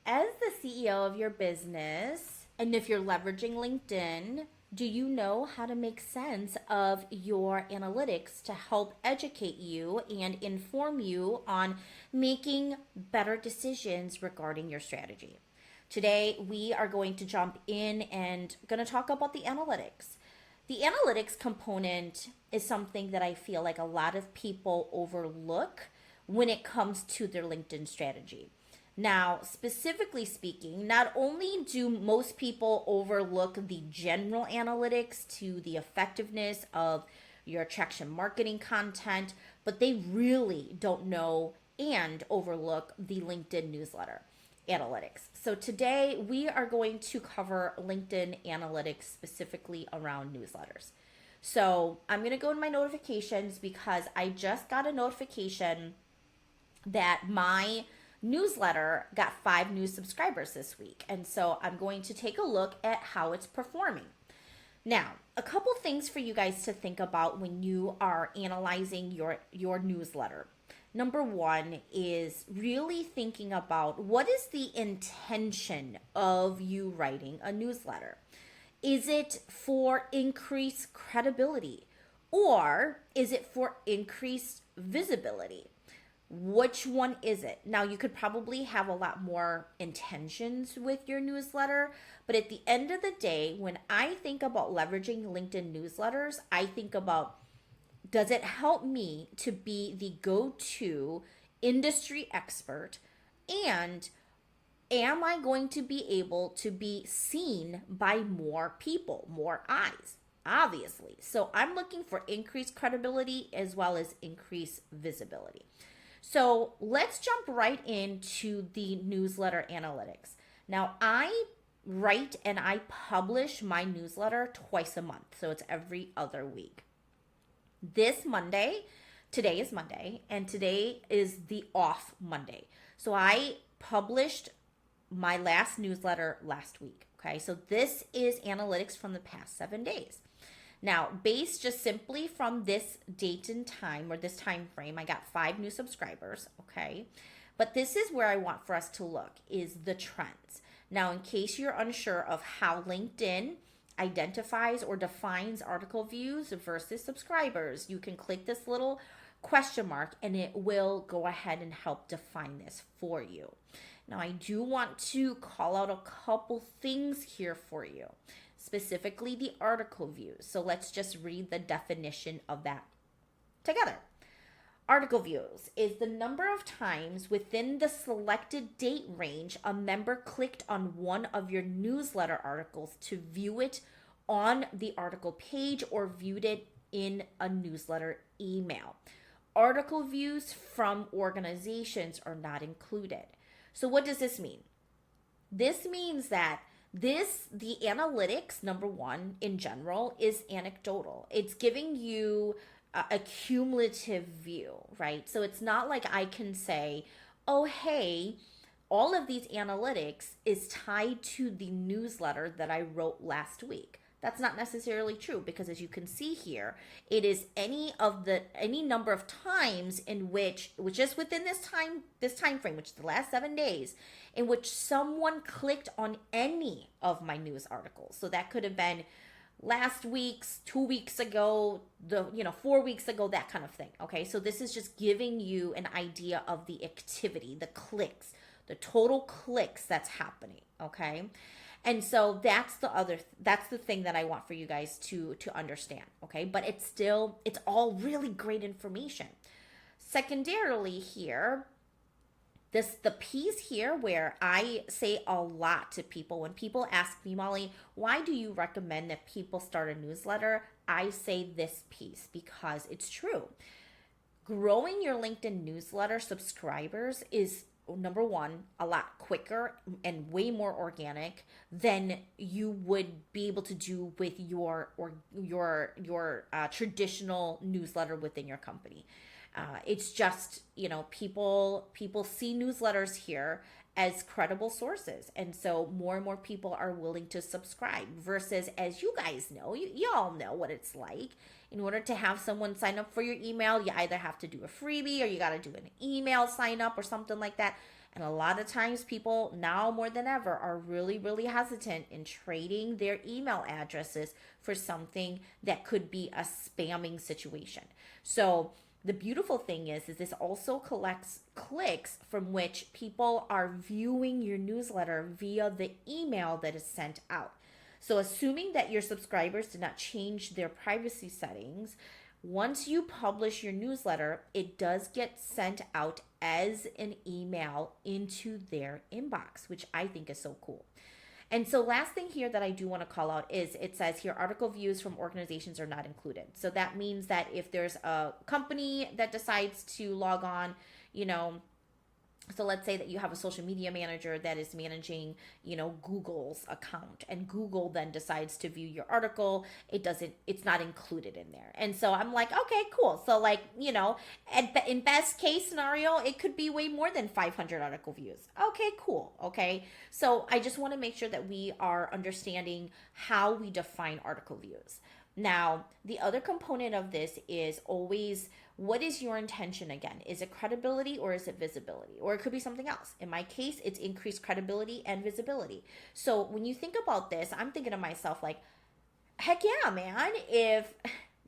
as the CEO of your business, and if you're leveraging LinkedIn, do you know how to make sense of your analytics to help educate you and inform you on making better decisions regarding your strategy? Today, we are going to jump in and going to talk about the analytics. The analytics component is something that I feel like a lot of people overlook when it comes to their LinkedIn strategy. Now, specifically speaking, not only do most people overlook the general analytics to the effectiveness of your attraction marketing content, but they really don't know and overlook the LinkedIn newsletter analytics. So today we are going to cover LinkedIn analytics specifically around newsletters. So I'm going to go to my notifications because I just got a notification that my newsletter got 5 new subscribers this week. And so I'm going to take a look at how it's performing. Now, a couple things for you guys to think about when you are analyzing your newsletter. Number one is really thinking about what is the intention of you writing a newsletter? Is it for increased credibility or is it for increased visibility? Which one is it? Now, you could probably have a lot more intentions with your newsletter, but at the end of the day, when I think about leveraging LinkedIn newsletters, I think about, does it help me to be the go-to industry expert? And am I going to be able to be seen by more people, more eyes? Obviously. So I'm looking for increased credibility as well as increased visibility. So let's jump right into the newsletter analytics. Now, I write and I publish my newsletter twice a month. So it's every other week. This Monday, today is Monday, and today is the off Monday. So I published my last newsletter last week. Okay, so this is analytics from the past 7 days. Now, based just simply from this date and time or this time frame, I got 5 new subscribers. Okay, but this is where I want for us to look is the trends. Now, in case you're unsure of how LinkedIn identifies or defines article views versus subscribers, you can click this little question mark and it will go ahead and help define this for you. Now, I do want to call out a couple things here for you, specifically the article views. So let's just read the definition of that together. Article views is the number of times within the selected date range a member clicked on one of your newsletter articles to view it on the article page or viewed it in a newsletter email. Article views from organizations are not included. So what does this mean? This means that the analytics, number one, in general, is anecdotal. It's giving you a cumulative view, right? So it's not like I can say, oh, hey, all of these analytics is tied to the newsletter that I wrote last week. That's not necessarily true because as you can see here, it is any number of times in which is within this time frame, which is the last 7 days, in which someone clicked on any of my news articles. So that could have been last week's, 2 weeks ago, 4 weeks ago, that kind of thing. Okay, so this is just giving you an idea of the activity, the clicks, the total clicks that's happening. Okay. And so that's the thing that I want for you guys to understand, okay? But it's all really great information. Secondarily here, the piece here where I say a lot to people, when people ask me, Molly, why do you recommend that people start a newsletter? I say this piece because it's true. Growing your LinkedIn newsletter subscribers is, number one, a lot quicker and way more organic than you would be able to do with your traditional newsletter within your company. It's just, people see newsletters here as credible sources, and so more and more people are willing to subscribe versus, as you guys know, you all know what it's like. In order to have someone sign up for your email, you either have to do a freebie or you got to do an email sign up or something like that. And a lot of times people now more than ever are really, really hesitant in trading their email addresses for something that could be a spamming situation. So the beautiful thing is this also collects clicks from which people are viewing your newsletter via the email that is sent out. So assuming that your subscribers did not change their privacy settings, once you publish your newsletter, it does get sent out as an email into their inbox, which I think is so cool. And so last thing here that I do want to call out is it says here article views from organizations are not included. So that means that if there's a company that decides to log on, so let's say that you have a social media manager that is managing, Google's account, and Google then decides to view your article. It's not included in there. And so I'm like, okay, cool. So in best case scenario, it could be way more than 500 article views. Okay, cool. Okay. So I just want to make sure that we are understanding how we define article views. Now, the other component of this is always, what is your intention again? Is it credibility or is it visibility? Or it could be something else. In my case, it's increased credibility and visibility. So when you think about this, I'm thinking to myself like, heck yeah, man. If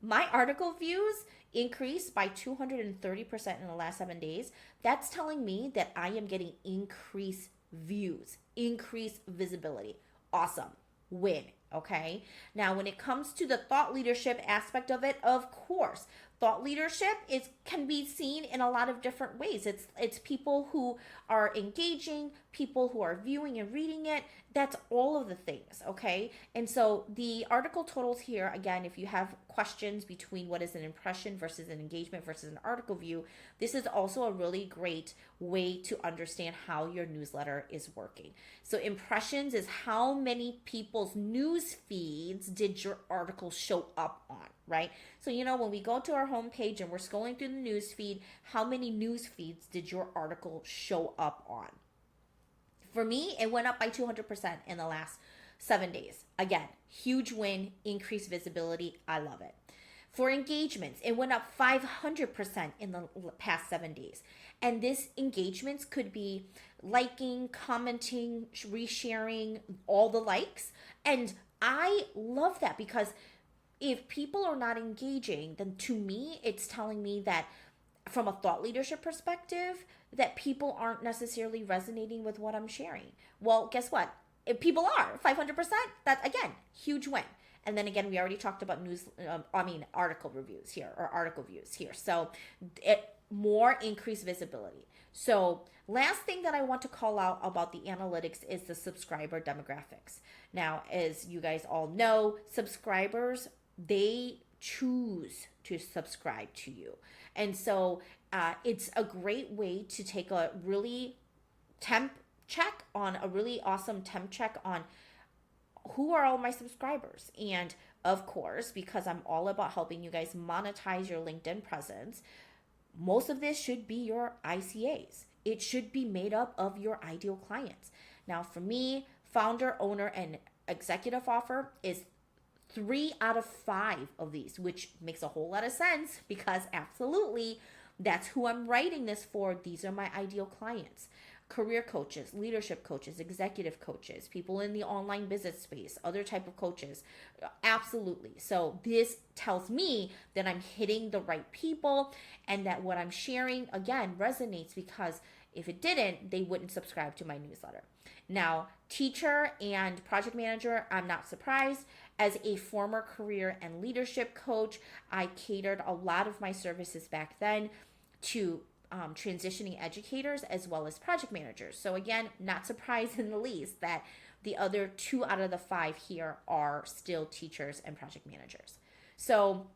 my article views increased by 230% in the last 7 days, that's telling me that I am getting increased views, increased visibility. Awesome. Win. Okay. Now, when it comes to the thought leadership aspect of it, of course, thought leadership can be seen in a lot of different ways. It's people who are engaging, people who are viewing and reading it. That's all of the things, okay? And so the article totals here, again, if you have questions between what is an impression versus an engagement versus an article view, this is also a really great way to understand how your newsletter is working. So impressions is how many people's news feeds did your article show up on, right? So, when we go to our homepage and we're scrolling through the news feed, how many news feeds did your article show up on? For me, it went up by 200% in the last 7 days. Again, huge win, increased visibility. I love it. For engagements, it went up 500% in the past 7 days. And this engagements could be liking, commenting, resharing, all the likes. And I love that because if people are not engaging, then to me, it's telling me that from a thought leadership perspective, that people aren't necessarily resonating with what I'm sharing. Well, guess what? If people are 500%, that's again, huge win. And then again, we already talked about article reviews here or article views here. So more increased visibility. So last thing that I want to call out about the analytics is the subscriber demographics. Now, as you guys all know, subscribers, they choose to subscribe to you. And so it's a great way to take a really awesome temp check on who are all my subscribers. And of course, because I'm all about helping you guys monetize your LinkedIn presence, most of this should be your ICAs. It should be made up of your ideal clients. Now, for me, founder, owner, and executive offer is 3 out of 5 of these, which makes a whole lot of sense because absolutely that's who I'm writing this for. These are my ideal clients. Career coaches, leadership coaches, executive coaches, people in the online business space, other type of coaches. Absolutely. So this tells me that I'm hitting the right people and that what I'm sharing, again, resonates, because if it didn't, they wouldn't subscribe to my newsletter. Now, teacher and project manager, I'm not surprised. As a former career and leadership coach, I catered a lot of my services back then to transitioning educators as well as project managers. So again, not surprised in the least that the other 2 out of the 5 here are still teachers and project managers. So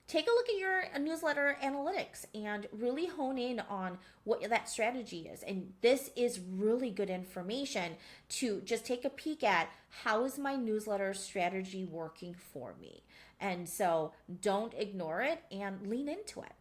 take a look at your newsletter analytics and really hone in on what that strategy is. And this is really good information to just take a peek at how is my newsletter strategy working for me. And so don't ignore it and lean into it.